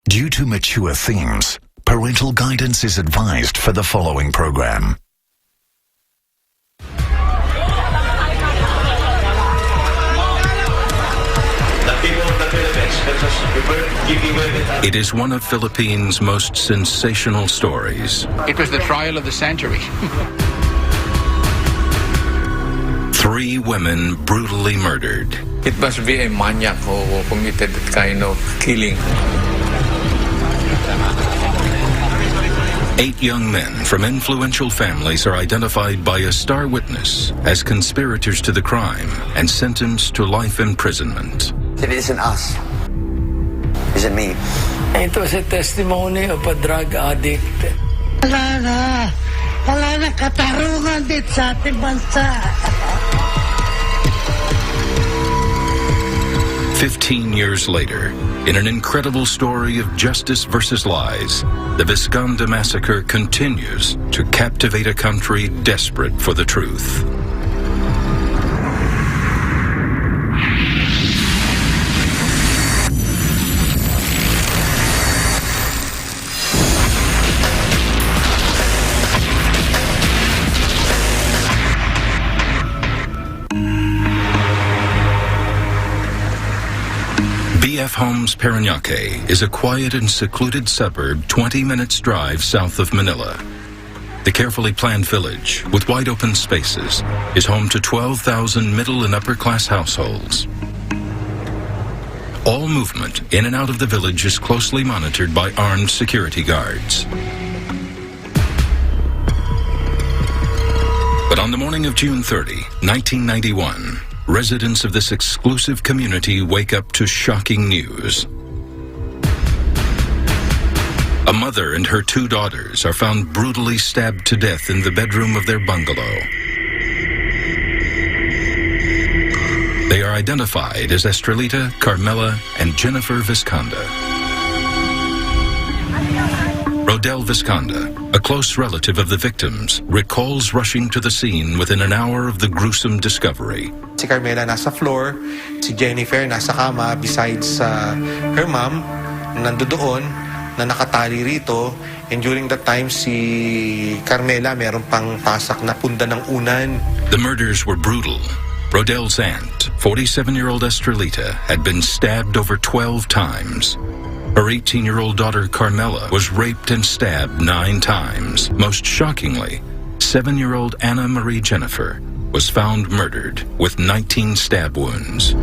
Due to mature themes, parental guidance is advised for the following program. It is one of Philippines' most sensational stories. It was the trial of the century. 3 women brutally murdered. It must be a maniac who committed that kind of killing. 8 young men from influential families are identified by a star witness as conspirators to the crime and sentenced to life imprisonment. It isn't us. Is it me? It was a testimony of a drug addict. Wala na katarungan dito sa ating bansa. 15 years later, in an incredible story of justice versus lies, the Vizconde Massacre continues to captivate a country desperate for the truth. BF Homes Parañaque is a quiet and secluded suburb 20 minutes drive south of Manila. The carefully planned village, with wide open spaces, is home to 12,000 middle and upper class households. All movement in and out of the village is closely monitored by armed security guards. But on the morning of June 30, 1991, residents of this exclusive community wake up to shocking news. A mother and her 2 daughters are found brutally stabbed to death in the bedroom of their bungalow. They are identified as Estrelita, Carmela, and Jennifer Vizconde. Rodel Vizconde, a close relative of the victims, recalls rushing to the scene within an hour of the gruesome discovery. Si Carmela nasa floor, si Jennifer nasa kama besides her mom, nandoon na nakatali rito. And during that time, si Carmela meron pang pasak na punda ng unan. The murders were brutal. Rodel's aunt, 47-year-old Estrelita, had been stabbed over 12 times. Her 18-year-old daughter Carmela was raped and stabbed 9 times. Most shockingly, 7-year-old Anna Marie Jennifer was found murdered with 19 stab wounds.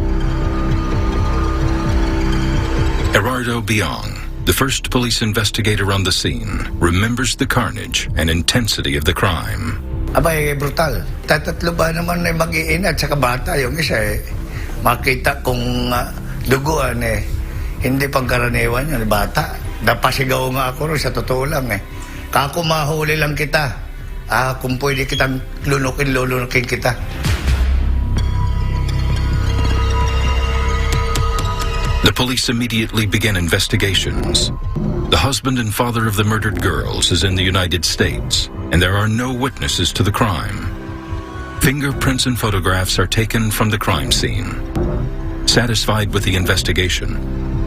Gerardo Biong, the first police investigator on the scene, remembers the carnage and intensity of the crime. Abay, brutal. Tatatlo ba naman na mag-iina at saka bata? Yung isa makita kung duguan hindi pangkaraniwan yun, bata. Napasigaw nga ako rin, sa totoo lang Kako mahuli lang kita. Kung pwede kitang lulukin kita. The police immediately began investigations. The husband and father of the murdered girls is in the United States, and there are no witnesses to the crime. Fingerprints and photographs are taken from the crime scene. Satisfied with the investigation,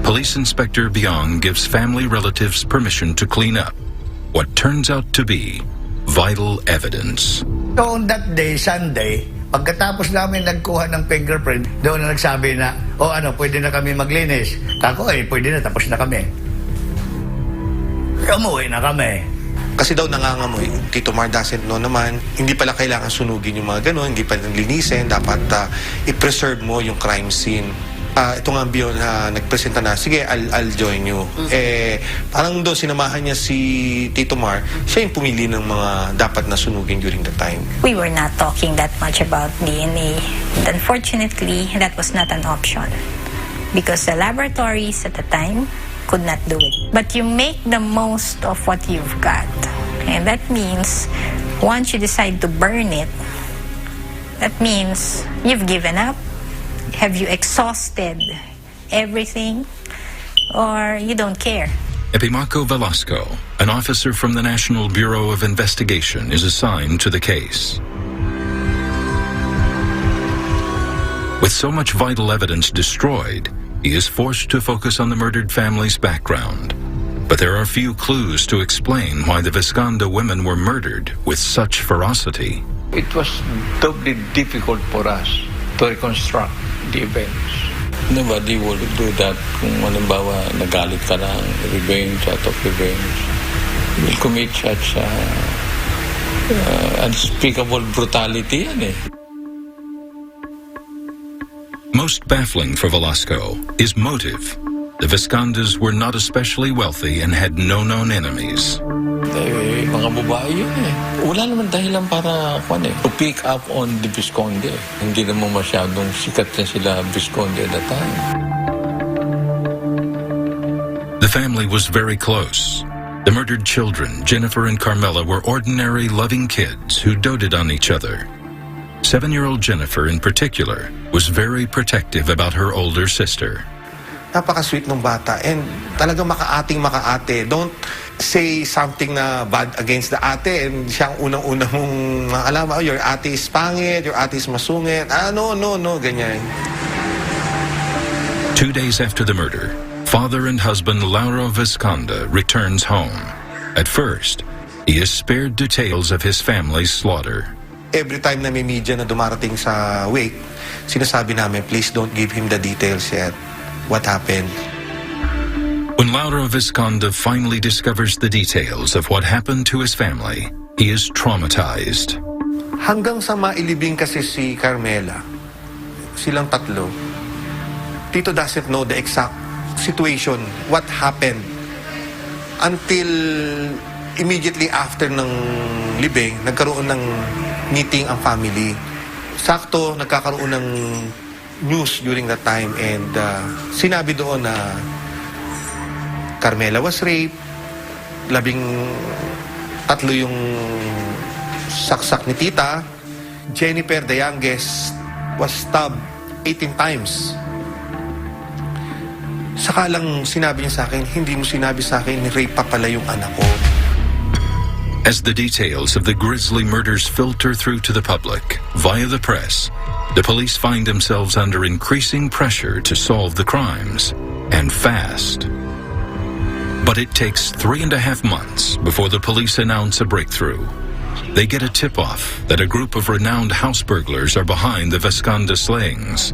Police Inspector Biong gives family relatives permission to clean up what turns out to be vital evidence. So on that day, Sunday, pagkatapos namin nagkuha ng fingerprint, doon na nagsabi na, pwede na kami maglinis. Kako, pwede na, tapos na kami. Umuwi na kami. Kasi daw nangangamoy, Tito Mar doesn't know naman, hindi pala kailangan sunugin yung mga ganun, hindi pala linisin, dapat i-preserve mo yung crime scene. Ito nga Bion nagpresenta na, sige, I'll join you. Parang doon sinamahan niya si Tito Mar, siya yung pumili ng mga dapat na sunugin during the time. We were not talking that much about DNA. And unfortunately, that was not an option. Because the laboratories at the time could not do it. But you make the most of what you've got. And that means, once you decide to burn it, that means you've given up. Have you exhausted everything, or you don't care? Epimaco Velasco, an officer from the National Bureau of Investigation, is assigned to the case. With so much vital evidence destroyed, he is forced to focus on the murdered family's background, But there are few clues to explain why the Vizconde women were murdered with such ferocity. It was doubly difficult for us to reconstruct the events. Nobody would do that kung halimbawa nagalit ka lang, revenge out of revenge. You will commit such unspeakable brutality yan eh. Most baffling for Velasco is motive. The Vizcondes were not especially wealthy and had no known enemies. Eh, mga babae yun eh. Wala naman dahilan para to pick up on the Vizconde. Hindi naman masyadong sikat na sila Vizconde at that time. The family was very close. The murdered children, Jennifer and Carmela, were ordinary, loving kids who doted on each other. 7-year-old Jennifer, in particular, was very protective about her older sister. Napaka-sweet ng bata and talagang makaate. Don't say something na bad against the ate and siyang unang-una mong alam, oh, your ate is pangit, your ate is masungit. No, ganyan. 2 days after the murder, father and husband Lauro Vizconde returns home. At first, he is spared details of his family's slaughter. Every time na may media na dumarating sa wake, sinasabi namin, please don't give him the details yet. What happened? When Lauro Vizconde finally discovers the details of what happened to his family, he is traumatized. Hanggang sa mailibing kasi si Carmela, silang tatlo, Tito doesn't know the exact situation, what happened, until immediately after ng libing, nagkaroon ng meeting ang family. Sakto, nagkakaroon ng news during that time and sinabi doon na Carmela was raped, 13 yung saksak ni tita, Jennifer, the youngest, was stabbed 18 times. Saka lang sinabi niya sa akin, hindi mo sinabi sa akin, rape pa pala yung anak ko. As the details of the grisly murders filter through to the public via the press, the police find themselves under increasing pressure to solve the crimes, and fast. But it takes 3.5 months before the police announce a breakthrough. They get a tip-off that a group of renowned house burglars are behind the Vizconde slayings.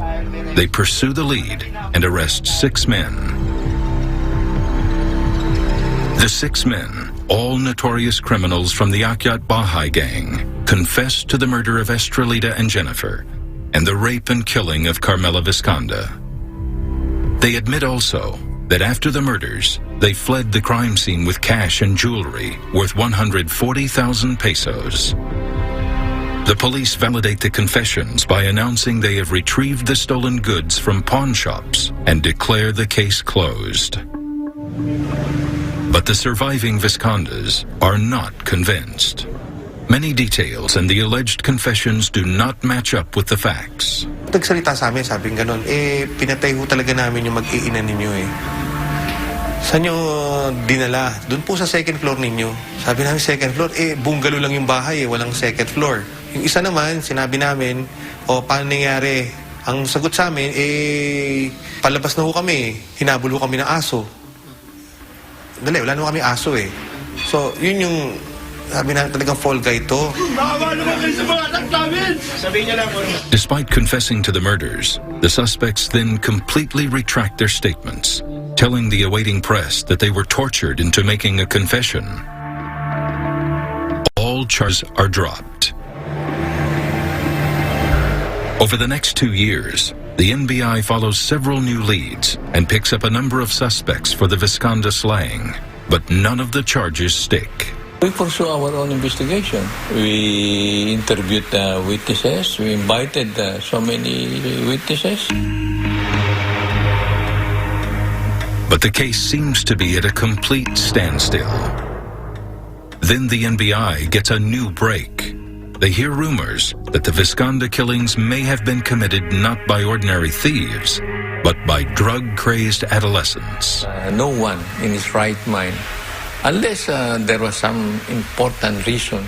They pursue the lead and arrest 6 men. The 6 men, all notorious criminals from the Akyat Bahay gang, confessed to the murder of Estrelita and Jennifer and the rape and killing of Carmela Vizconde. They admit also that after the murders, they fled the crime scene with cash and jewelry worth 140,000 pesos. The police validate the confessions by announcing they have retrieved the stolen goods from pawn shops and declare the case closed. But the surviving Vizcondes are not convinced. Many details and the alleged confessions do not match up with the facts. Nagsalita sa amin, sabing ganon, pinatay ho talaga namin yung mag-iina ninyo eh. Saan nyo dinala? Doon po sa second floor ninyo. Sabi namin second floor, bungalow lang yung bahay walang second floor. Yung isa naman, sinabi namin, paano nangyari? Ang sagot sa amin, palabas na ho kami, hinabol ho kami ng aso. Dali, wala naman kami aso eh. So, yun yung sabi na talagang fall guy to. Despite confessing to the murders, the suspects then completely retract their statements, telling the awaiting press that they were tortured into making a confession. All charges are dropped. Over the next 2 years, the NBI follows several new leads and picks up a number of suspects for the Vizconde slaying, but none of the charges stick. We pursue our own investigation. We interviewed witnesses. We invited so many witnesses. But the case seems to be at a complete standstill. Then the NBI gets a new break. They hear rumors that the Vizconde killings may have been committed not by ordinary thieves, but by drug-crazed adolescents. No one in his right mind, unless there was some important reason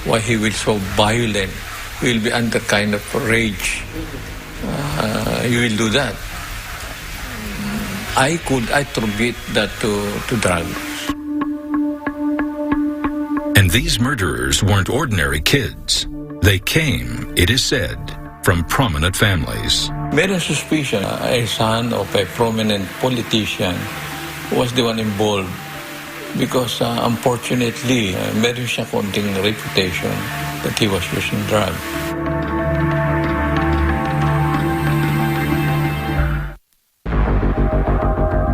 why he will so violent, he will be under kind of rage. He will do that. I could attribute that to drugs. And these murderers weren't ordinary kids. They came, it is said, from prominent families. Meron suspicion a son of a prominent politician was the one involved because unfortunately, meron siya konting reputation that he was using drugs.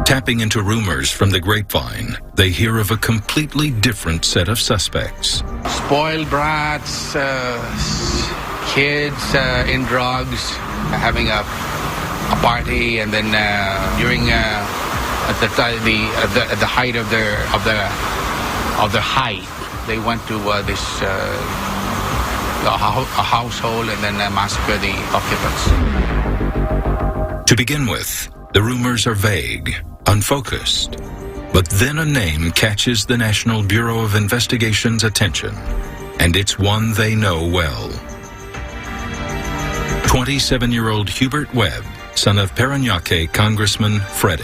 Tapping into rumors from the grapevine, they hear of a completely different set of suspects. Spoiled brats, kids in drugs, having a party, and then during at the height of their height, they went to this a household and then massacre the occupants. To begin with, the rumors are vague, unfocused. But then a name catches the National Bureau of Investigation's attention, and it's one they know well. 27-year-old Hubert Webb, son of Parañaque Congressman Freddie.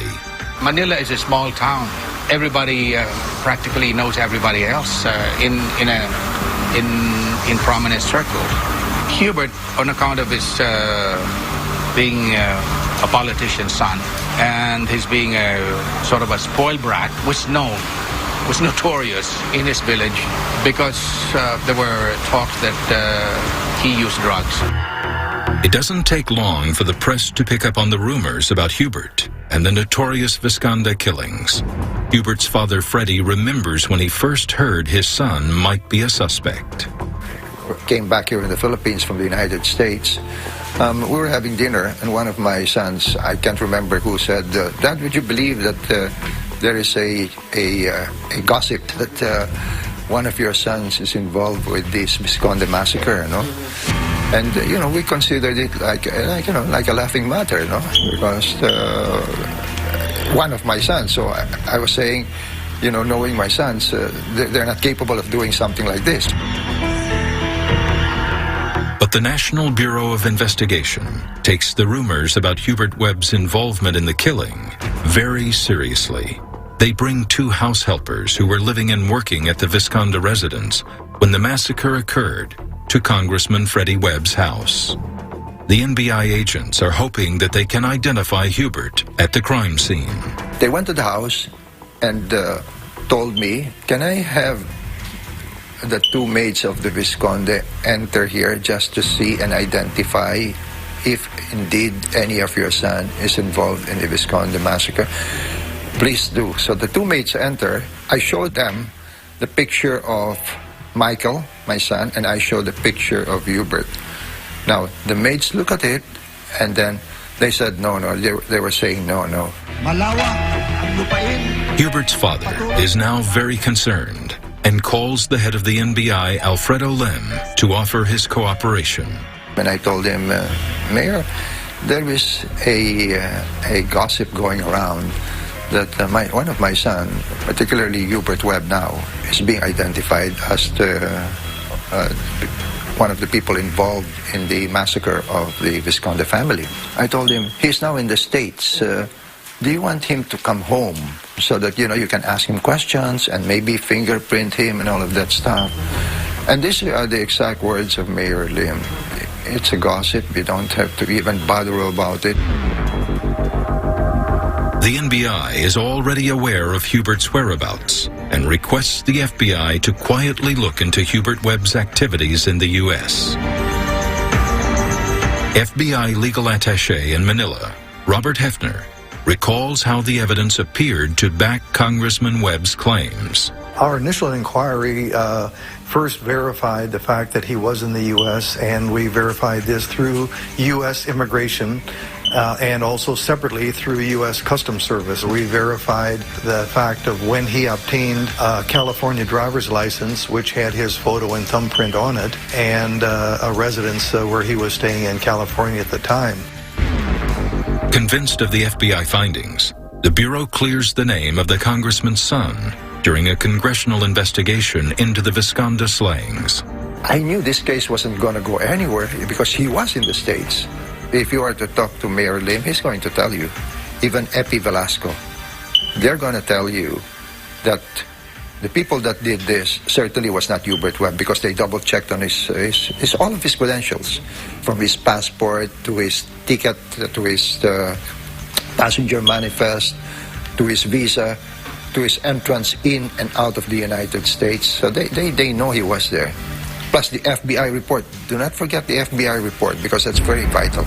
Manila is a small town. Everybody practically knows everybody else in prominent circles. Hubert, on account of his being a politician's son and his being a sort of a spoiled brat, was notorious in his village because there were talks that he used drugs. It doesn't take long for the press to pick up on the rumors about Hubert and the notorious Vizconde killings. Hubert's father, Freddie, remembers when he first heard his son might be a suspect. Came back here in the Philippines from the United States. We were having dinner, and one of my sons, I can't remember who, said, "Dad, would you believe that there is a gossip that one of your sons is involved with this Vizconde Massacre, no?" And we considered it like a laughing matter, no, because one of my sons. So I was saying, knowing my sons, they're not capable of doing something like this. But the National Bureau of Investigation takes the rumors about Hubert Webb's involvement in the killing very seriously. They bring 2 house helpers who were living and working at the Vizconde residence when the massacre occurred to Congressman Freddie Webb's house. The NBI agents are hoping that they can identify Hubert at the crime scene. They went to the house and told me, "Can I have the 2 maids of the Vizconde enter here just to see and identify if indeed any of your son is involved in the Vizconde Massacre? Please do." So the 2 maids enter. I showed them the picture of Michael, my son, and I showed the picture of Hubert. Now, the maids look at it, and then they said no. They were saying no. Hubert's father is now very concerned and calls the head of the NBI, Alfredo Lem, to offer his cooperation. And I told him, "Mayor, there is a gossip going around that one of my son, particularly Hubert Webb now, is being identified as one of the people involved in the massacre of the Vizconde family." I told him, "He's now in the States. Do you want him to come home so that, you can ask him questions and maybe fingerprint him and all of that stuff?" And these are the exact words of Mayor Lim. "It's a gossip. We don't have to even bother about it." The NBI is already aware of Hubert's whereabouts and requests the FBI to quietly look into Hubert Webb's activities in the U.S. FBI legal attaché in Manila, Robert Hefner, recalls how the evidence appeared to back Congressman Webb's claims. Our initial inquiry first verified the fact that he was in the U.S., and we verified this through U.S. immigration and also separately through U.S. Customs Service. We verified the fact of when he obtained a California driver's license, which had his photo and thumbprint on it, and a residence where he was staying in California at the time. Convinced of the FBI findings, the Bureau clears the name of the congressman's son during a congressional investigation into the Vizconde slayings. I knew this case wasn't going to go anywhere because he was in the States. If you are to talk to Mayor Lim, he's going to tell you, even Epi Velasco, they're going to tell you that the people that did this certainly was not Hubert Webb, because they double-checked on his all of his credentials, from his passport to his ticket to his passenger manifest to his visa to his entrance in and out of the United States. So they know he was there. Plus the FBI report. Do not forget the FBI report, because that's very vital.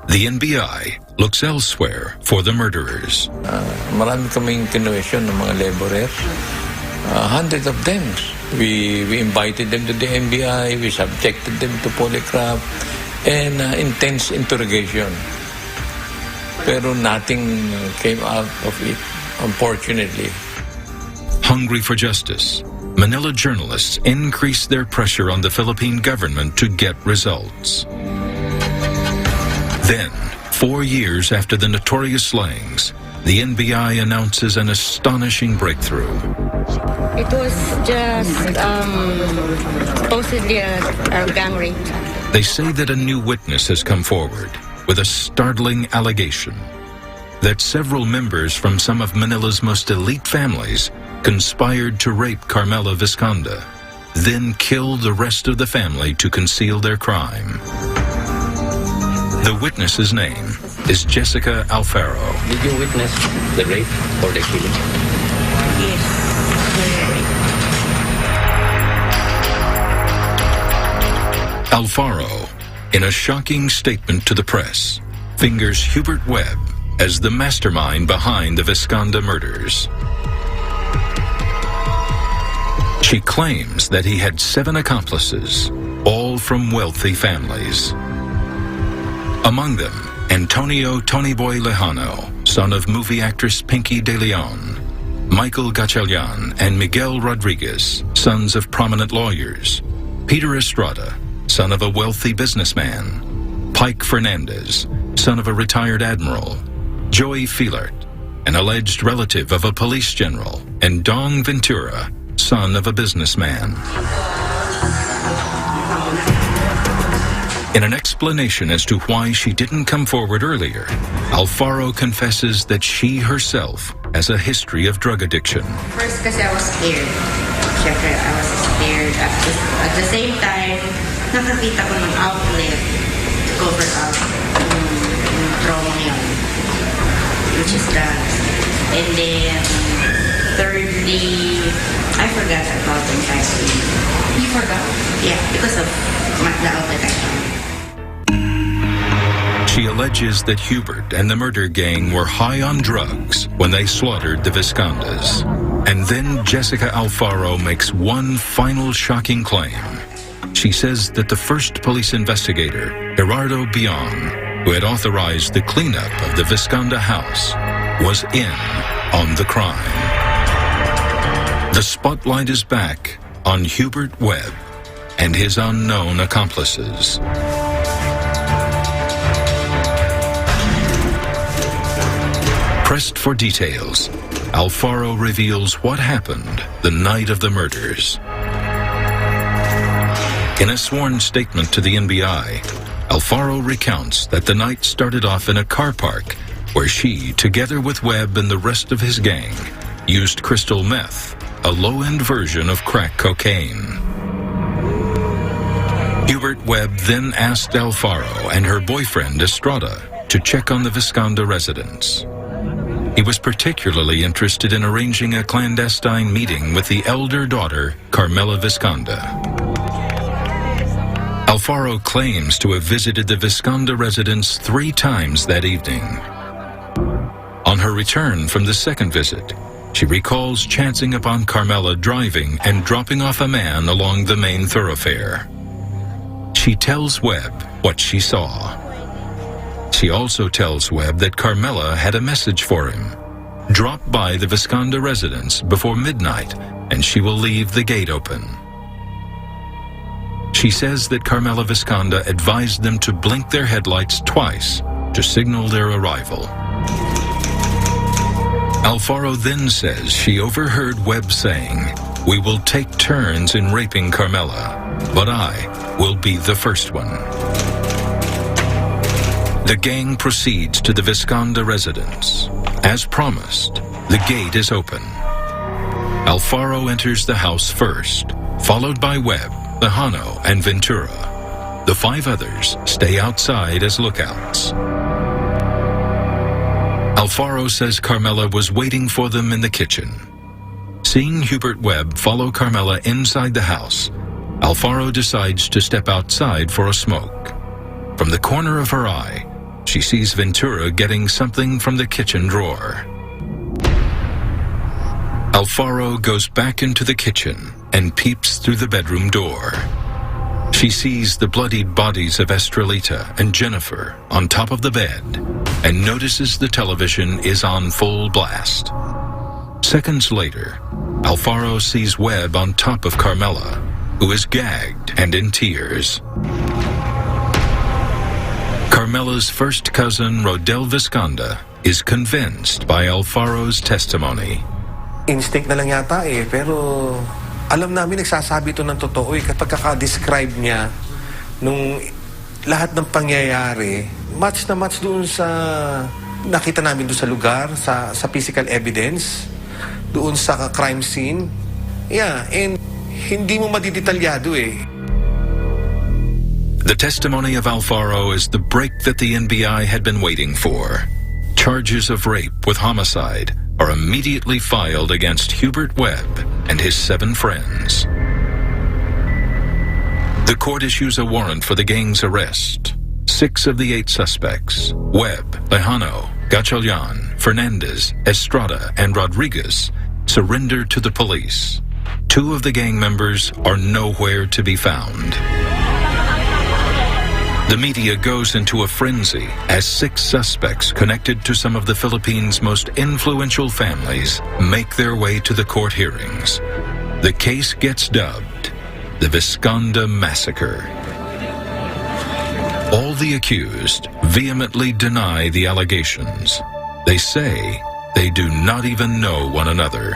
The NBI looks elsewhere for the murderers. Marami kaming kinuwestiyon ng mga laborers. Hundreds of them. We invited them to the NBI. We subjected them to polygraph and intense interrogation. Pero nothing came out of it, unfortunately. Hungry for justice, Manila journalists increased their pressure on the Philippine government to get results. Then, 4 years after the notorious slayings, the NBI announces an astonishing breakthrough. It was just supposedly a gang rape. They say that a new witness has come forward with a startling allegation that several members from some of Manila's most elite families conspired to rape Carmela Vizconde, then kill the rest of the family to conceal their crime. The witness's name is Jessica Alfaro. Did you witness the rape or the killing? Yes, the rape. Alfaro, in a shocking statement to the press, fingers Hubert Webb as the mastermind behind the Vizconde murders. She claims that he had 7 accomplices, all from wealthy families. Among them, Antonio Tonyboy Lejano, son of movie actress Pinky De Leon, Michael Gatchalian and Miguel Rodriguez, sons of prominent lawyers, Peter Estrada, son of a wealthy businessman, Pike Fernandez, son of a retired admiral, Joey Filart, an alleged relative of a police general, and Dong Ventura, son of a businessman. In an explanation as to why she didn't come forward earlier, Alfaro confesses that she herself has a history of drug addiction. First, kasi I was scared. Siyempre, I was scared. At the same time, nakakita ko ng outlet to cover up yung trauma yun, which is drugs. And then, thirdly, I forgot about anxiety. You forgot? Yeah, because of the outlet I found. She alleges that Hubert and the murder gang were high on drugs when they slaughtered the Vizcondes. And then Jessica Alfaro makes one final shocking claim. She says that the first police investigator, Gerardo Bion, who had authorized the cleanup of the Vizconde house, was in on the crime. The spotlight is back on Hubert Webb and his unknown accomplices. Pressed for details, Alfaro reveals what happened the night of the murders. In a sworn statement to the NBI, Alfaro recounts that the night started off in a car park where she, together with Webb and the rest of his gang, used crystal meth, a low-end version of crack cocaine. Hubert Webb then asked Alfaro and her boyfriend Estrada to check on the Vizconde residence. He was particularly interested in arranging a clandestine meeting with the elder daughter, Carmela Vizconde. Alfaro claims to have visited the Vizconde residence 3 times that evening. On her return from the second visit, she recalls chancing upon Carmela driving and dropping off a man along the main thoroughfare. She tells Webb what she saw. She also tells Webb that Carmela had a message for him. Drop by the Vizconde residence before midnight and she will leave the gate open. She says that Carmela Vizconde advised them to blink their headlights twice to signal their arrival. Alfaro then says she overheard Webb saying, "We will take turns in raping Carmela, but I will be the first one." The gang proceeds to the Vizconde residence. As promised, the gate is open. Alfaro enters the house first, followed by Webb, Lejano, and Ventura. The 5 others stay outside as lookouts. Alfaro says Carmela was waiting for them in the kitchen. Seeing Hubert Webb follow Carmela inside the house, Alfaro decides to step outside for a smoke. From the corner of her eye, she sees Ventura getting something from the kitchen drawer. Alfaro goes back into the kitchen and peeps through the bedroom door. She sees the bloodied bodies of Estrelita and Jennifer on top of the bed and notices the television is on full blast. Seconds later, Alfaro sees Webb on top of Carmela, who is gagged and in tears. Carmela's first cousin, Rodel Vizconde, is convinced by Alfaro's testimony. Instinct na lang yata pero alam namin nagsasabi ito ng totoo kapag kaka-describe niya nung lahat ng pangyayari, match na match doon sa nakita namin doon sa lugar, sa physical evidence, doon sa crime scene. Yeah, and hindi mo madidetalyado The testimony of Alfaro is the break that the NBI had been waiting for. Charges of rape with homicide are immediately filed against Hubert Webb and his 7 friends. The court issues a warrant for the gang's arrest. 6 of the 8 suspects, Webb, Lejano, Gatchalian, Fernandez, Estrada, and Rodriguez, surrender to the police. 2 of the gang members are nowhere to be found. The media goes into a frenzy as 6 suspects connected to some of the Philippines' most influential families make their way to the court hearings. The case gets dubbed the Vizconde Massacre. All the accused vehemently deny the allegations. They say they do not even know one another.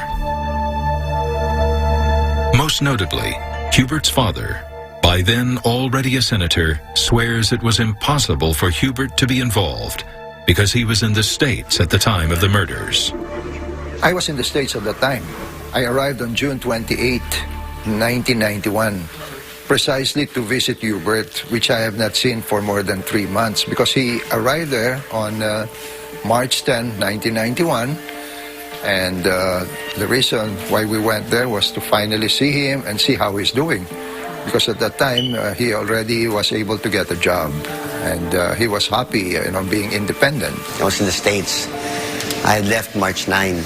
Most notably, Hubert's father, by then already a senator, swears it was impossible for Hubert to be involved because he was in the States at the time of the murders. I was in the States at that time. I arrived on June 28, 1991, precisely to visit Hubert, which I have not seen for more than 3 months because he arrived there on March 10, 1991. And the reason why we went there was to finally see him and see how he's doing. Because at that time, he already was able to get a job. And he was happy, being independent. I was in the States. I had left March 9.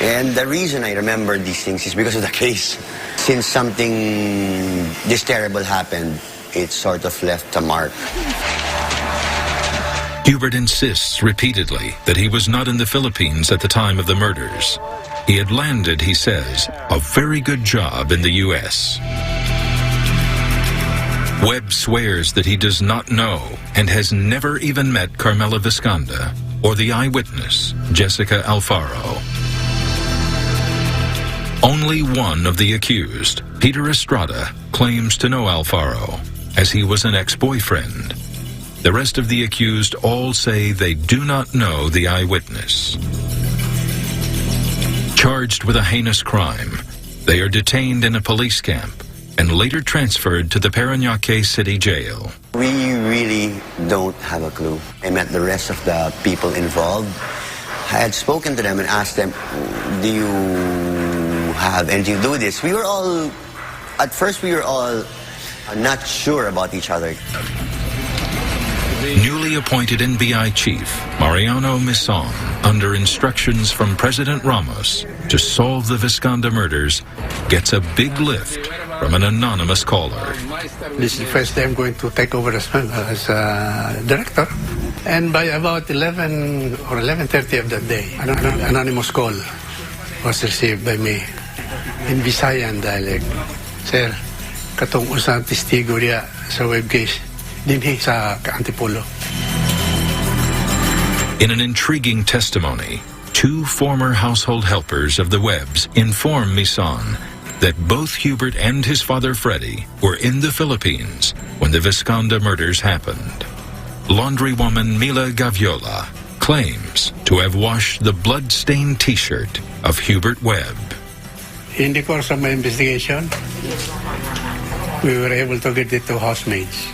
And the reason I remember these things is because of the case. Since something this terrible happened, it sort of left a mark. Hubert insists repeatedly that he was not in the Philippines at the time of the murders. He had landed, he says, a very good job in the U.S. Webb swears that he does not know and has never even met Carmela Vizconde or the eyewitness, Jessica Alfaro. Only one of the accused, Peter Estrada, claims to know Alfaro, as he was an ex-boyfriend. The rest of the accused all say they do not know the eyewitness. Charged with a heinous crime, they are detained in a police camp and later transferred to the Parañaque City Jail. We really don't have a clue. I met the rest of the people involved. I had spoken to them and asked them, do you have anything to do with this? At first we were all not sure about each other. Newly appointed NBI chief, Mariano Mison, under instructions from President Ramos to solve the Vizconde murders, gets a big lift from an anonymous caller. This is the first day I'm going to take over as director. And by about 11 or 11:30 of that day, an anonymous call was received by me in Visayan dialect. Sir, katong usang testigo niya sa web case dinhi sa Antipolo. In an intriguing testimony, 2 former household helpers of the Webbs inform Mison that both Hubert and his father Freddie were in the Philippines when the Vizconde murders happened. Laundrywoman Mila Gaviola claims to have washed the blood-stained T-shirt of Hubert Webb. In the course of my investigation, we were able to get it to housemates.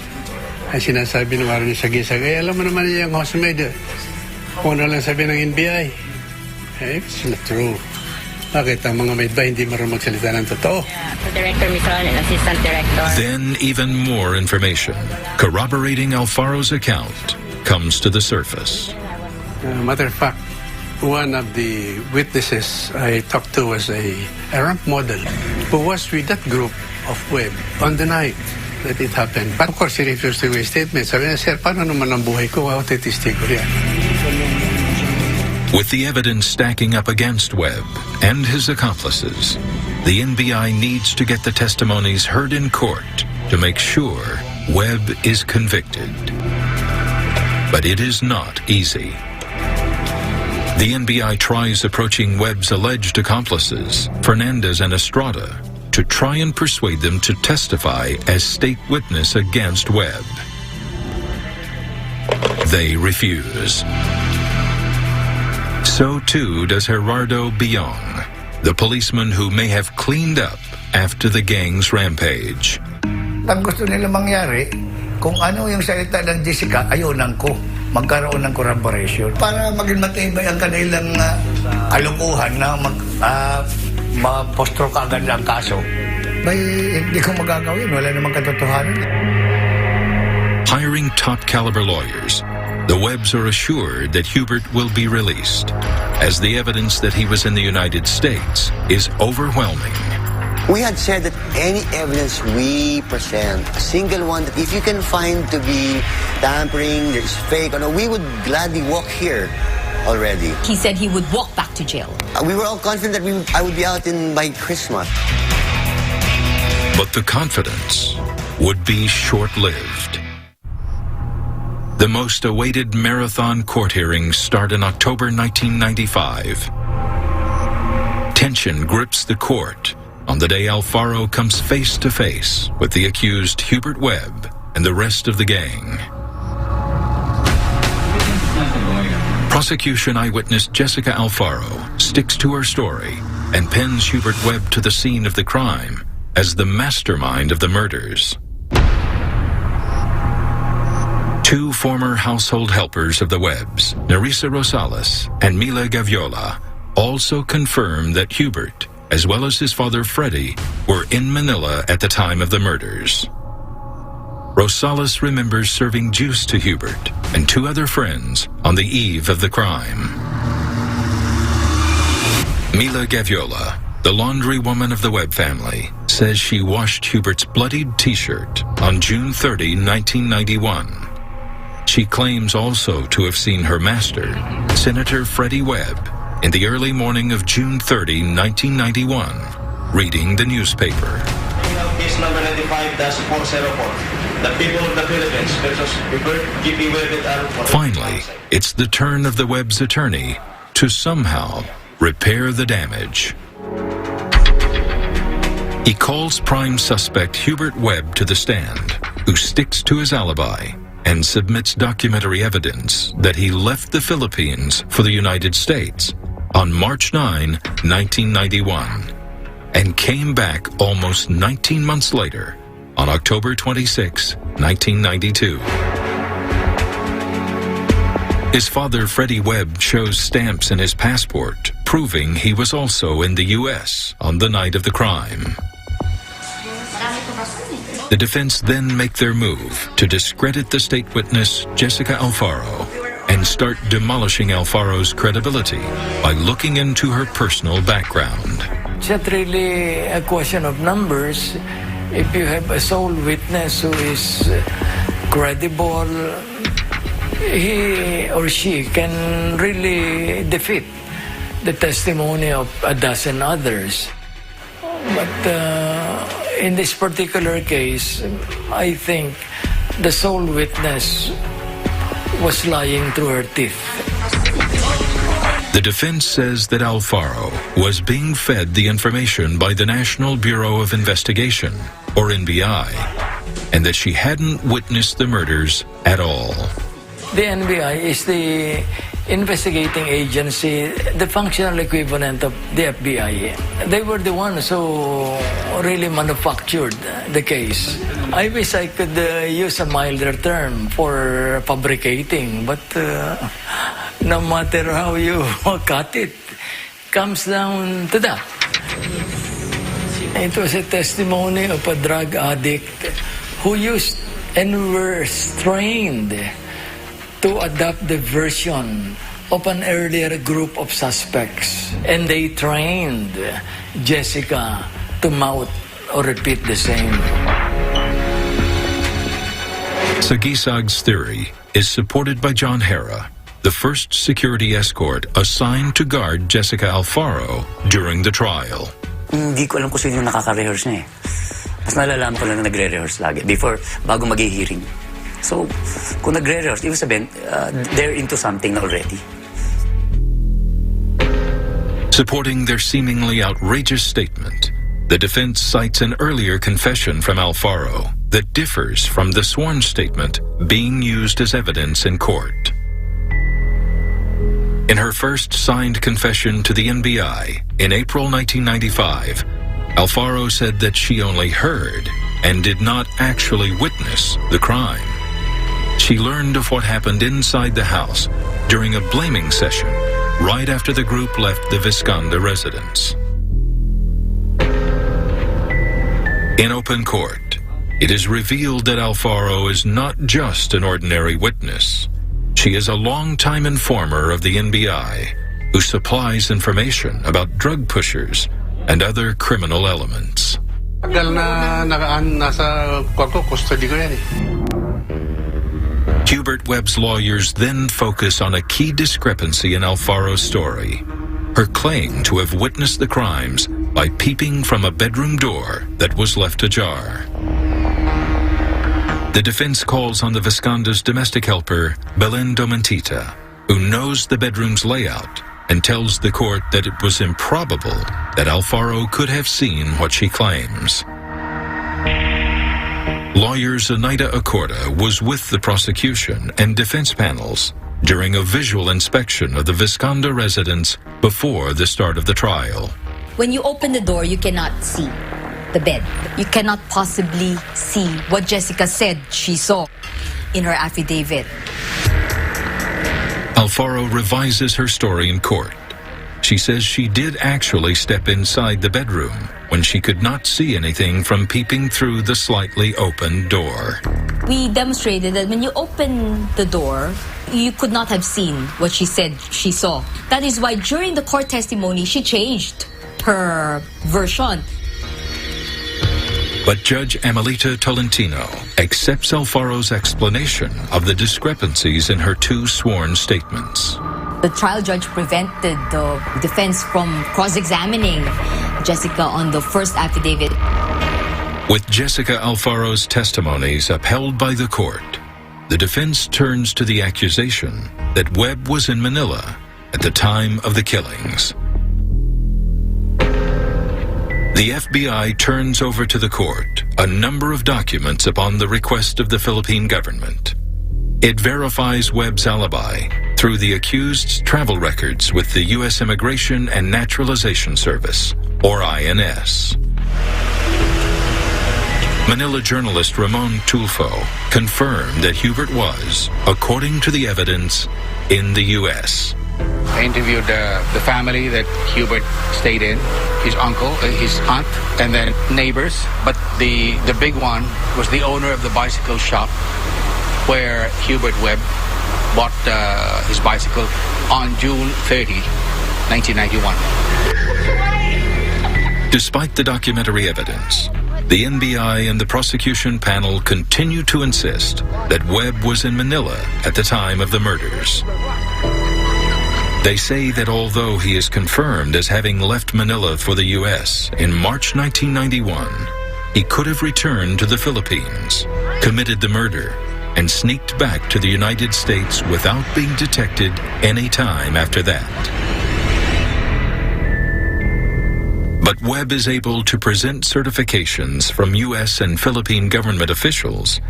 Ay sinasabi ng araw ni Sagisag, alam mo naman yung housemaid, kung ano lang sabi ng NBI. It's not true. Bakit ang mga maid ba hindi marunong magsalita ng totoo? Director Mission and Assistant Director. Then even more information, corroborating Alfaro's account, comes to the surface. Matter of fact, one of the witnesses I talked to was a ramp model who was with that group of Webb on the night that it happened. But of course, he refused to give a statement. Sabi niya, sir, paano naman ang buhay ko? Wow, testigo yan. With the evidence stacking up against Webb and his accomplices, the NBI needs to get the testimonies heard in court to make sure Webb is convicted. But it is not easy. The NBI tries approaching Webb's alleged accomplices, Fernandez and Estrada, to try and persuade them to testify as state witness against Webb. They refuse. So too does Gerardo Biong, the policeman who may have cleaned up after the gang's rampage. Ang gusto nila mangyari, kung ano yung salita ng Jessica, ayunan ko. Magkaroon ng corroboration para maging matibay ang kanilang kalukuhan na mapostro ka agad ang kaso. Hindi ko magagawin. Wala namang katotohanan. Hiring top-caliber lawyers, the Webbs are assured that Hubert will be released, as the evidence that he was in the United States is overwhelming. We had said that any evidence we present, a single one that if you can find to be tampering, that's fake, we would gladly walk here already. He said he would walk back to jail. We were all confident that I would be out by Christmas. But the confidence would be short-lived. The most awaited marathon court hearings start in October 1995. Tension grips the court on the day Alfaro comes face-to-face with the accused Hubert Webb and the rest of the gang. Prosecution eyewitness Jessica Alfaro sticks to her story and pins Hubert Webb to the scene of the crime as the mastermind of the murders. Two former household helpers of the Webbs, Nerissa Rosales and Mila Gaviola, also confirm that Hubert, as well as his father Freddie, were in Manila at the time of the murders. Rosales remembers serving juice to Hubert and two other friends on the eve of the crime. Mila Gaviola, the laundry woman of the Webb family, says she washed Hubert's bloodied T-shirt on June 30, 1991. She claims also to have seen her master, Senator Freddie Webb, in the early morning of June 30, 1991, reading the newspaper. Case number 95-404, the people of the Philippines versus Hubert G.P. Webb et al. Finally, it's the turn of the Webb's attorney to somehow repair the damage. He calls prime suspect Hubert Webb to the stand, who sticks to his alibi and submits documentary evidence that he left the Philippines for the United States on March 9, 1991, and came back almost 19 months later on October 26, 1992. His father, Freddie Webb, shows stamps in his passport proving he was also in the U.S. on the night of the crime. The defense then make their move to discredit the state witness Jessica Alfaro and start demolishing Alfaro's credibility by looking into her personal background. It's not really a question of numbers. If you have a sole witness who is credible, he or she can really defeat the testimony of a dozen others. But in this particular case, I think the sole witness was lying through her teeth. The defense says that Alfaro was being fed the information by the National Bureau of Investigation, or NBI, and that she hadn't witnessed the murders at all. The NBI is the investigating agency, the functional equivalent of the FBI. They were the ones who really manufactured the case. I wish I could use a milder term for fabricating, but no matter how you cut it, comes down to that. It was a testimony of a drug addict who used and were trained to adopt the version of an earlier group of suspects. And they trained Jessica to mouth or repeat the same. Sagisag's theory is supported by John Hera, the first security escort assigned to guard Jessica Alfaro during the trial. Hindi ko alam kung sino yung nakaka-rehearse niya eh. Mas nalalaman ko lang na nagre-rehearse lagi bago mag-hearing. So, kung nagre-rehearse, ibig sabihin, they're into something already. Supporting their seemingly outrageous statement, the defense cites an earlier confession from Alfaro that differs from the sworn statement being used as evidence in court. In her first signed confession to the NBI in April 1995, Alfaro said that she only heard and did not actually witness the crime. She learned of what happened inside the house during a blaming session right after the group left the Vizconde residence. In open court, it is revealed that Alfaro is not just an ordinary witness. She is a longtime informer of the NBI who supplies information about drug pushers and other criminal elements. Hubert Webb's lawyers then focus on a key discrepancy in Alfaro's story, her claim to have witnessed the crimes by peeping from a bedroom door that was left ajar. The defense calls on the Vizconde's domestic helper, Belen Domentita, who knows the bedroom's layout and tells the court that it was improbable that Alfaro could have seen what she claims. Lawyer Zenaida Acorda was with the prosecution and defense panels during a visual inspection of the Vizconde residence before the start of the trial. When you open the door, you cannot see the bed. You cannot possibly see what Jessica said she saw in her affidavit. Alfaro revises her story in court. She says she did actually step inside the bedroom when she could not see anything from peeping through the slightly open door. We demonstrated that when you open the door, you could not have seen what she said she saw. That is why during the court testimony, she changed her version. But Judge Amelita Tolentino accepts Alfaro's explanation of the discrepancies in her two sworn statements. The trial judge prevented the defense from cross-examining Jessica on the first affidavit. With Jessica Alfaro's testimonies upheld by the court, the defense turns to the accusation that Webb was in Manila at the time of the killings. The FBI turns over to the court a number of documents upon the request of the Philippine government. It verifies Webb's alibi through the accused's travel records with the U.S. Immigration and Naturalization Service, or INS. Manila journalist Ramon Tulfo confirmed that Hubert was, according to the evidence, in the U.S. I interviewed the family that Hubert stayed in, his uncle, his aunt, and then neighbors. But the big one was the owner of the bicycle shop where Hubert Webb bought his bicycle on June 30, 1991. Despite the documentary evidence, the NBI and the prosecution panel continue to insist that Webb was in Manila at the time of the murders. They say that although he is confirmed as having left Manila for the U.S. in March 1991, he could have returned to the Philippines, committed the murder, and sneaked back to the United States without being detected any time after that. But Webb is able to present certifications from U.S. and Philippine government officials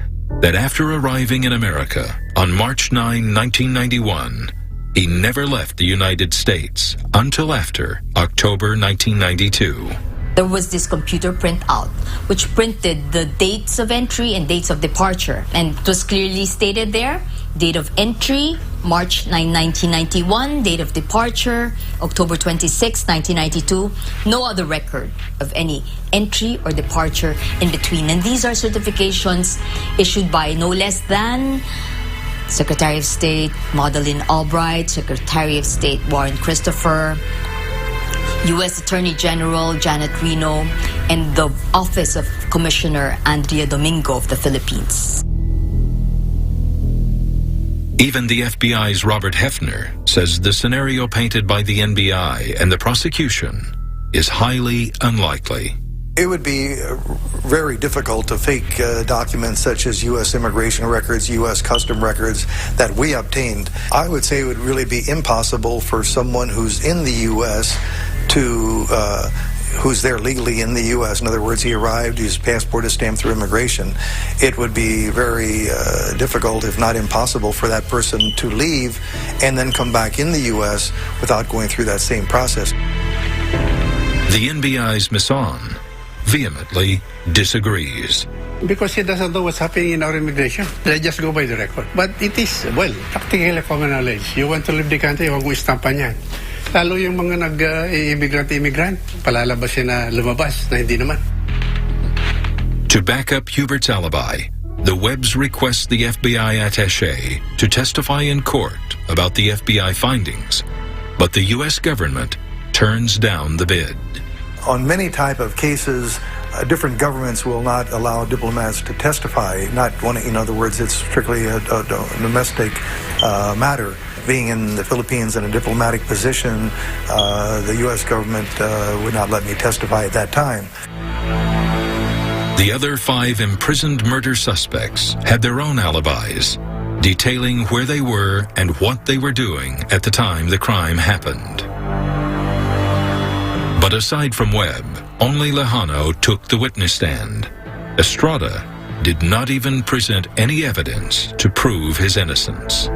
that after arriving in America on March 9, 1991, he never left the United States until after October 1992. There was this computer printout which printed the dates of entry and dates of departure. And it was clearly stated there, date of entry, March 9, 1991, date of departure, October 26, 1992. No other record of any entry or departure in between. And these are certifications issued by no less than Secretary of State Madeleine Albright, Secretary of State Warren Christopher, U.S. Attorney General Janet Reno, and the Office of Commissioner Andrea Domingo of the Philippines. Even the FBI's Robert Hefner says the scenario painted by the NBI and the prosecution is highly unlikely. It would be very difficult to fake documents such as U.S. immigration records, U.S. custom records that we obtained. I would say it would really be impossible for someone who's in the U.S. who's there legally in the U.S. In other words, he arrived, his passport is stamped through immigration. It would be very difficult, if not impossible, for that person to leave and then come back in the U.S. without going through that same process. The NBI's Masson vehemently disagrees. Because he doesn't know what's happening in our immigration. They just go by the record. But it is, well, practically common knowledge. You want to leave the country, huwag mo istampan yan. Lalo yung mga nag-immigrant, palalabasin na lumabas na hindi naman. To back up Hubert's alibi, the Webbs request the FBI attaché to testify in court about the FBI findings, but the U.S. government turns down the bid. On many type of cases, different governments will not allow diplomats to testify. Not one, in other words, it's strictly a domestic matter. Being in the Philippines in a diplomatic position, the U.S. government would not let me testify at that time. The other 5 imprisoned murder suspects had their own alibis, detailing where they were and what they were doing at the time the crime happened. But aside from Webb, only Lejano took the witness stand. Estrada did not even present any evidence to prove his innocence.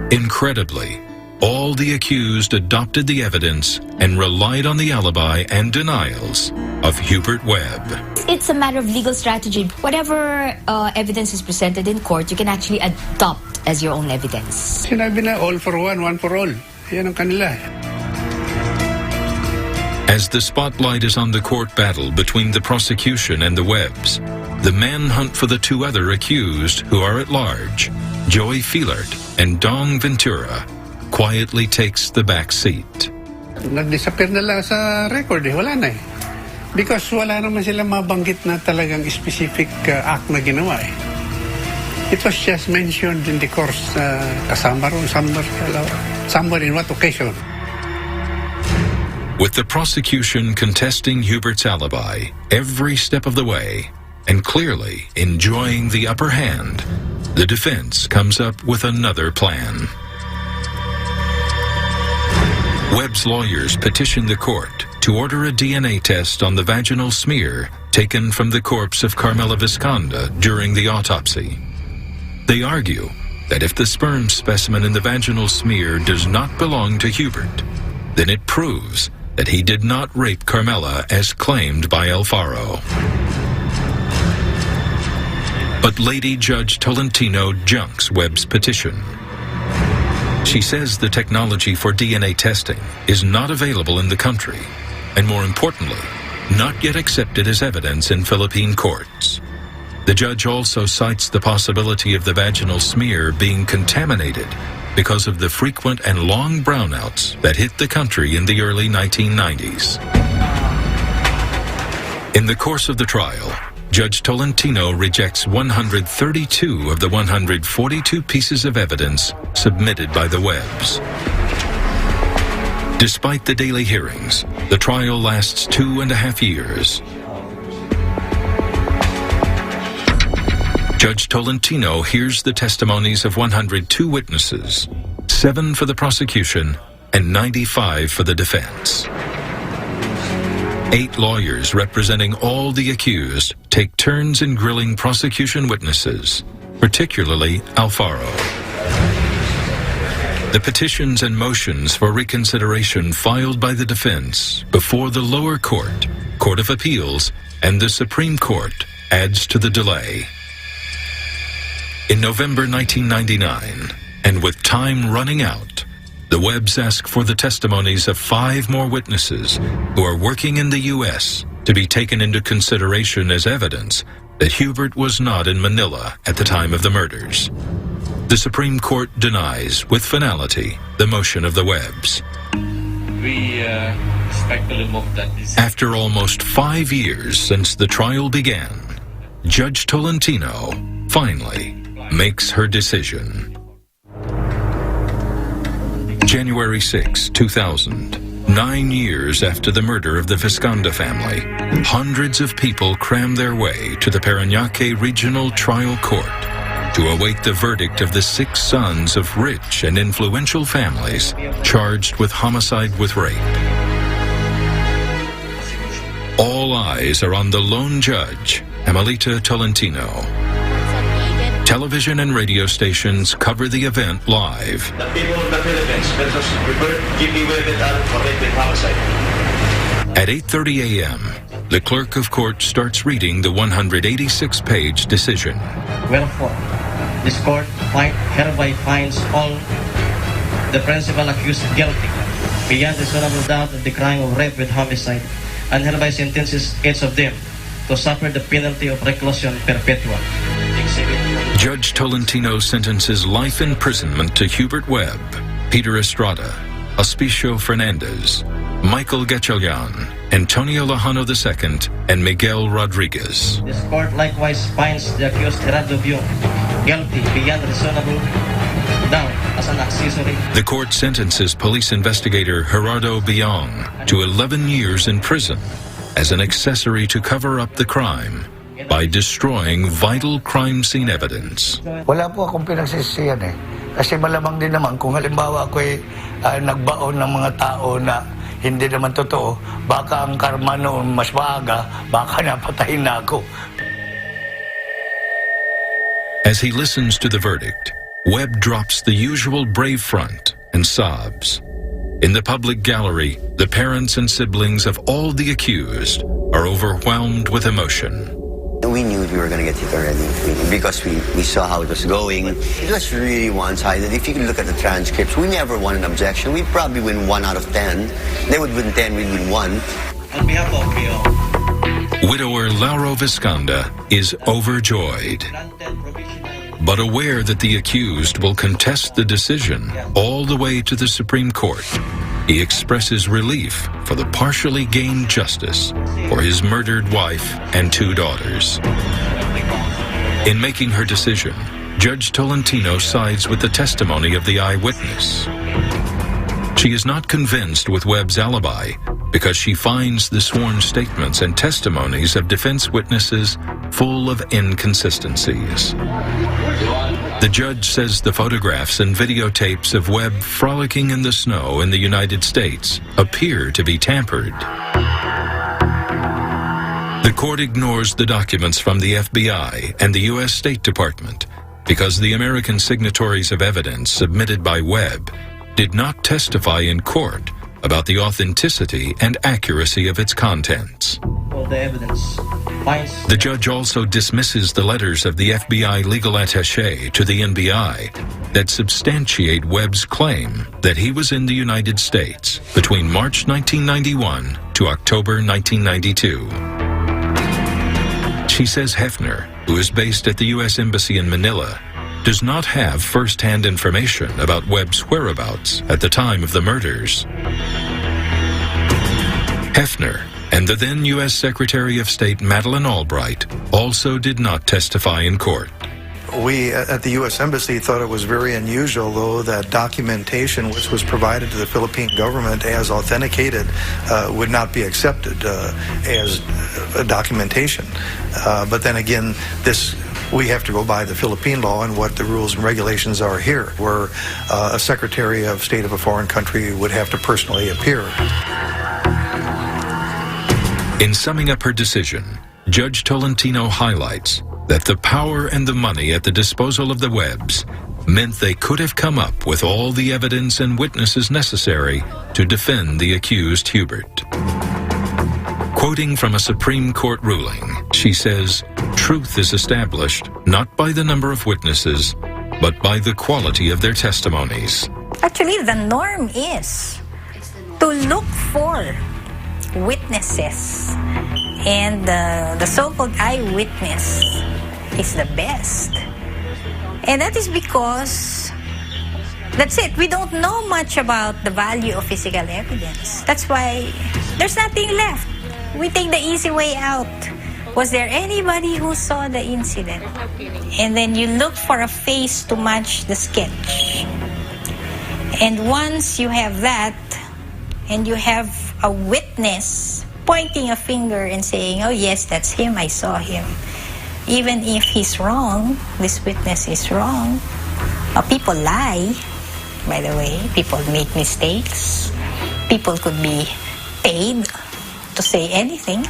Incredibly, all the accused adopted the evidence and relied on the alibi and denials of Hubert Webb. It's a matter of legal strategy. Whatever evidence is presented in court, you can actually adopt as your own evidence. Sinabi na all for one for all. Yan ang kanila. As the spotlight is on the court battle between the prosecution and the Webbs, the manhunt for the 2 other accused who are at large, Joey Filart and Dong Ventura, quietly takes the back seat. Nag-disappear na lang sa record wala na Because wala naman sila mabanggit na talagang specific act na ginawa It was just mentioned in the course, kasama ron, somewhere in what occasion. With the prosecution contesting Hubert's alibi every step of the way and clearly enjoying the upper hand, the defense comes up with another plan. Webb's lawyers petition the court to order a DNA test on the vaginal smear taken from the corpse of Carmela Vizconde during the autopsy. They argue that if the sperm specimen in the vaginal smear does not belong to Hubert, then it proves that he did not rape Carmela as claimed by Alfaro. But Lady Judge Tolentino junks Webb's petition. She says the technology for DNA testing is not available in the country, and more importantly, not yet accepted as evidence in Philippine courts. The judge also cites the possibility of the vaginal smear being contaminated because of the frequent and long brownouts that hit the country in the early 1990s. In the course of the trial, Judge Tolentino rejects 132 of the 142 pieces of evidence submitted by the Webbs. Despite the daily hearings, the trial lasts 2.5 years. Judge Tolentino hears the testimonies of 102 witnesses, 7 for the prosecution and 95 for the defense. 8 lawyers representing all the accused take turns in grilling prosecution witnesses, particularly Alfaro. The petitions and motions for reconsideration filed by the defense before the lower court, Court of Appeals, and the Supreme Court adds to the delay. In November 1999, and with time running out, the Webbs ask for the testimonies of 5 more witnesses who are working in the U.S. to be taken into consideration as evidence that Hubert was not in Manila at the time of the murders. The Supreme Court denies with finality the motion of the Webbs. We respectfully move that this... After almost 5 years since the trial began, Judge Tolentino finally makes her decision. January 6, 2000, 9 years after the murder of the Vizconde family, hundreds of people crammed their way to the Parañaque Regional Trial Court to await the verdict of the 6 sons of rich and influential families charged with homicide with rape. All eyes are on the lone judge, Amelita Tolentino. Television and radio stations cover the event live. The people of the Philippines versus Robert G.P. Webb et al. For rape and homicide. At 8:30 a.m., the clerk of court starts reading the 186-page decision. Wherefore, this court hereby finds all the principal accused guilty, beyond reasonable doubt, of the crime of rape with homicide, and hereby sentences each of them to suffer the penalty of reclusion perpetua. Judge Tolentino sentences life imprisonment to Hubert Webb, Peter Estrada, Hospicio Fernandez, Michael Gatchalian, Antonio Lajano II, and Miguel Rodriguez. This court likewise finds the accused Gerardo Biong guilty beyond reasonable doubt as an accessory. The court sentences police investigator Gerardo Biong to 11 years in prison as an accessory to cover up the crime by destroying vital crime scene evidence. Wala po akong pinagsisisihan eh. Kasi malamang din naman kung halimbawa ako nagbaon ng mga tao na hindi naman totoo, baka ang karma noon mas maaga, baka napatayin na ako. As he listens to the verdict, Webb drops the usual brave front and sobs. In the public gallery, the parents and siblings of all the accused are overwhelmed with emotion. We knew we were going to get hit already because we saw how it was going. It was really one-sided. If you look at the transcripts, we never won an objection. We'd probably win 1 out of 10. They would win 10, we'd win 1. On behalf of Widower Lauro Vizconde is overjoyed, but aware that the accused will contest the decision all the way to the Supreme Court. He expresses relief for the partially gained justice for his murdered wife and 2 daughters. In making her decision, Judge Tolentino sides with the testimony of the eyewitness. She is not convinced with Webb's alibi because she finds the sworn statements and testimonies of defense witnesses full of inconsistencies. The judge says the photographs and videotapes of Webb frolicking in the snow in the United States appear to be tampered. The court ignores the documents from the FBI and the U.S. State Department because the American signatories of evidence submitted by Webb did not testify in court about the authenticity and accuracy of its contents. all the evidence finds... The judge also dismisses the letters of the FBI legal attaché to the NBI that substantiate Webb's claim that he was in the United States between March 1991 to October 1992. She says Hefner, who is based at the U.S. Embassy in Manila, does not have first-hand information about Webb's whereabouts at the time of the murders. Hefner and the then U.S. Secretary of State Madeleine Albright also did not testify in court. We at the U.S. Embassy thought it was very unusual, though, that documentation which was provided to the Philippine government as authenticated would not be accepted as documentation. But then again, we have to go by the Philippine law and what the rules and regulations are here, where a Secretary of State of a foreign country would have to personally appear. In summing up her decision, Judge Tolentino highlights that the power and the money at the disposal of the Webbs meant they could have come up with all the evidence and witnesses necessary to defend the accused Hubert. Quoting from a Supreme Court ruling, she says, "Truth is established not by the number of witnesses, but by the quality of their testimonies." Actually, the norm is to look for witnesses, and the so-called eyewitness is the best. And that is because, that's it, we don't know much about the value of physical evidence. That's why there's nothing left. We take the easy way out. Was there anybody who saw the incident? And then you look for a face to match the sketch. And once you have that, and you have a witness pointing a finger and saying, "Oh yes, that's him, I saw him." Even if he's wrong, this witness is wrong. People lie, by the way. People make mistakes. People could be paid to say anything.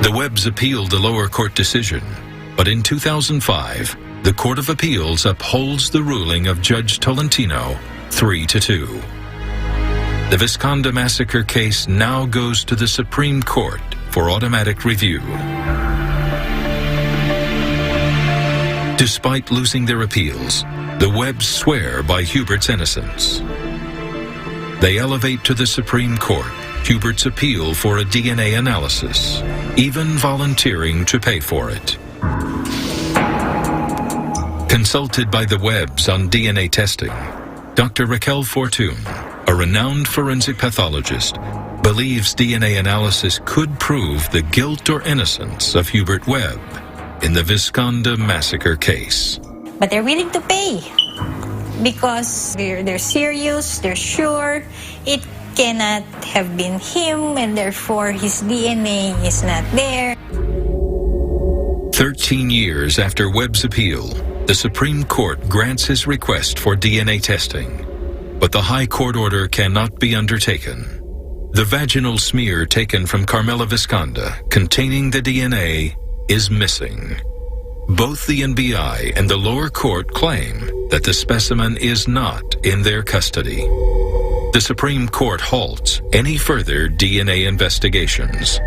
The Webbs appealed the lower court decision, but in 2005, the Court of Appeals upholds the ruling of Judge Tolentino 3-2. The Vizconde Massacre case now goes to the Supreme Court for automatic review. Despite losing their appeals, the Webbs swear by Hubert's innocence. They elevate to the Supreme Court Hubert's appeal for a DNA analysis, even volunteering to pay for it. Consulted by the Webbs on DNA testing, Dr. Raquel Fortune, a renowned forensic pathologist, believes DNA analysis could prove the guilt or innocence of Hubert Webb in the Vizconde Massacre case. But they're willing to pay because they're serious, they're sure it cannot have been him, and therefore his DNA is not there. 13 years after Webb's appeal, the Supreme Court grants his request for DNA testing, but the High Court order cannot be undertaken. The vaginal smear taken from Carmela Vizconde containing the DNA is missing. Both the NBI and the lower court claim that the specimen is not in their custody. The Supreme Court halts any further DNA investigations.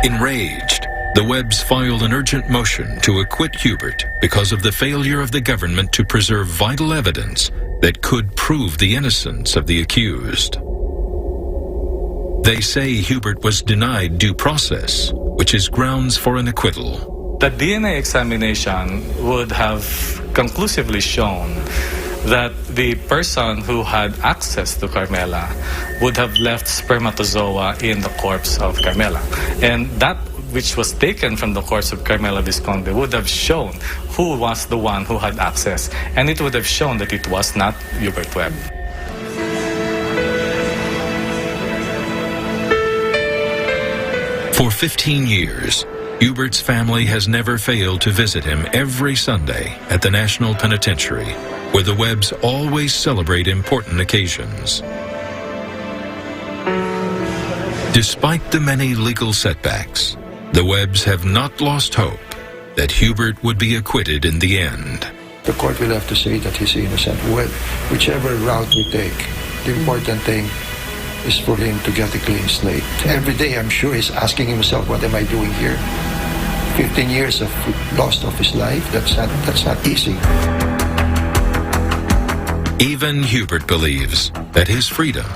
Enraged, the Webbs filed an urgent motion to acquit Hubert because of the failure of the government to preserve vital evidence that could prove the innocence of the accused. They say Hubert was denied due process, which is grounds for an acquittal. The DNA examination would have conclusively shown that the person who had access to Carmela would have left spermatozoa in the corpse of Carmela. And that which was taken from the corpse of Carmela Vizconde would have shown who was the one who had access. And it would have shown that it was not Hubert Webb. For 15 years, Hubert's family has never failed to visit him every Sunday at the National Penitentiary, where the Webbs always celebrate important occasions. Despite the many legal setbacks, the Webbs have not lost hope that Hubert would be acquitted in the end. The court will have to say that he's innocent. Whichever route we take, the important thing is for him to get a clean slate. Every day, I'm sure he's asking himself, what am I doing here? 15 years of lost of his life, that's not easy. Even Hubert believes that his freedom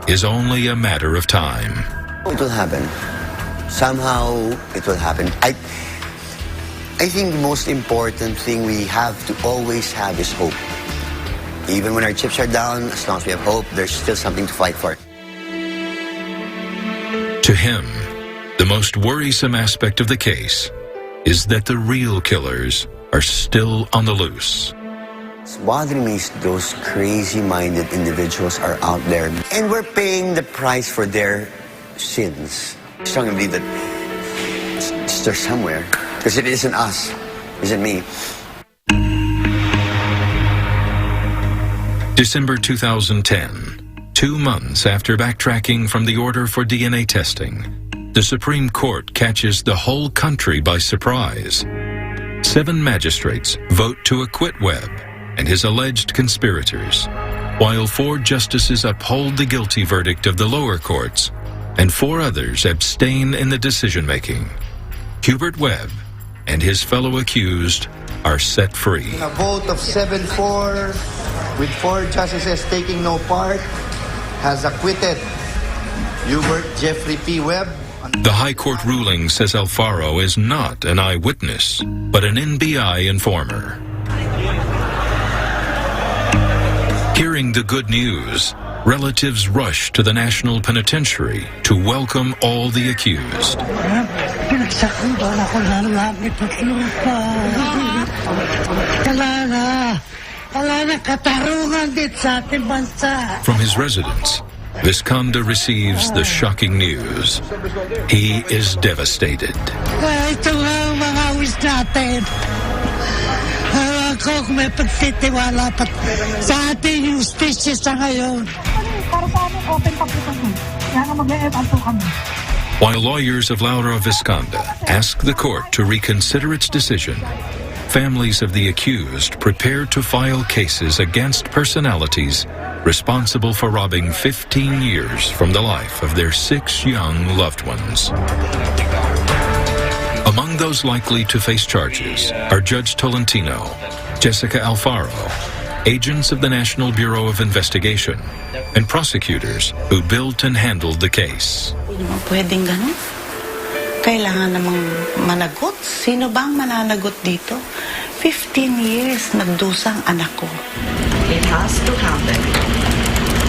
is only a matter of time. It will happen. Somehow it will happen. I think the most important thing we have to always have is hope. Even when our chips are down, as long as we have hope, there's still something to fight for. To him, the most worrisome aspect of the case is that the real killers are still on the loose. What's bothering me is those crazy-minded individuals are out there, and we're paying the price for their sins. I strongly believe that it's there somewhere, because it isn't us, it isn't me. December 2010, 2 months after backtracking from the order for DNA testing, the Supreme Court catches the whole country by surprise. 7 magistrates vote to acquit Webb and his alleged conspirators, while 4 justices uphold the guilty verdict of the lower courts and 4 others abstain in the decision-making. Hubert Webb and his fellow accused are set free. In a vote of 7-4, with 4 justices taking no part, has acquitted Hubert Jeffrey P. Webb. The High Court ruling says Alfaro is not an eyewitness, but an NBI informer. Hearing the good news, relatives rush to the National Penitentiary to welcome all the accused. From his residence, Vizconde receives the shocking news. He is devastated. Ito nga ang mga awis natin. Ako kung may pagtitiwala pa sa ating justisya sa ngayon. While lawyers of Laura Vizconde ask the court to reconsider its decision, families of the accused prepare to file cases against personalities responsible for robbing 15 years from the life of their 6 young loved ones. Among those likely to face charges are Judge Tolentino, Jessica Alfaro, agents of the National Bureau of Investigation, and prosecutors who built and handled the case. Pwedeng ganun? Kailangan namang managot. Sino bang mananagot dito? 15 years nagdusang anak ko. It has to happen.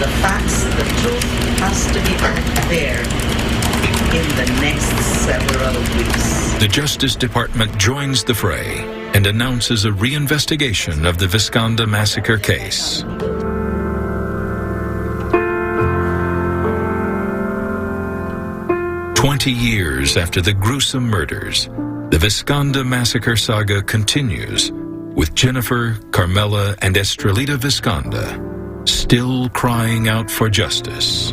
The facts, the truth has to be there in the next several weeks. The Justice Department joins the fray and announces a reinvestigation of the Vizconde Massacre case. "20 years after the gruesome murders, the Vizconde Massacre saga continues, with Jennifer, Carmela, and Estrelita Vizconde still crying out for justice.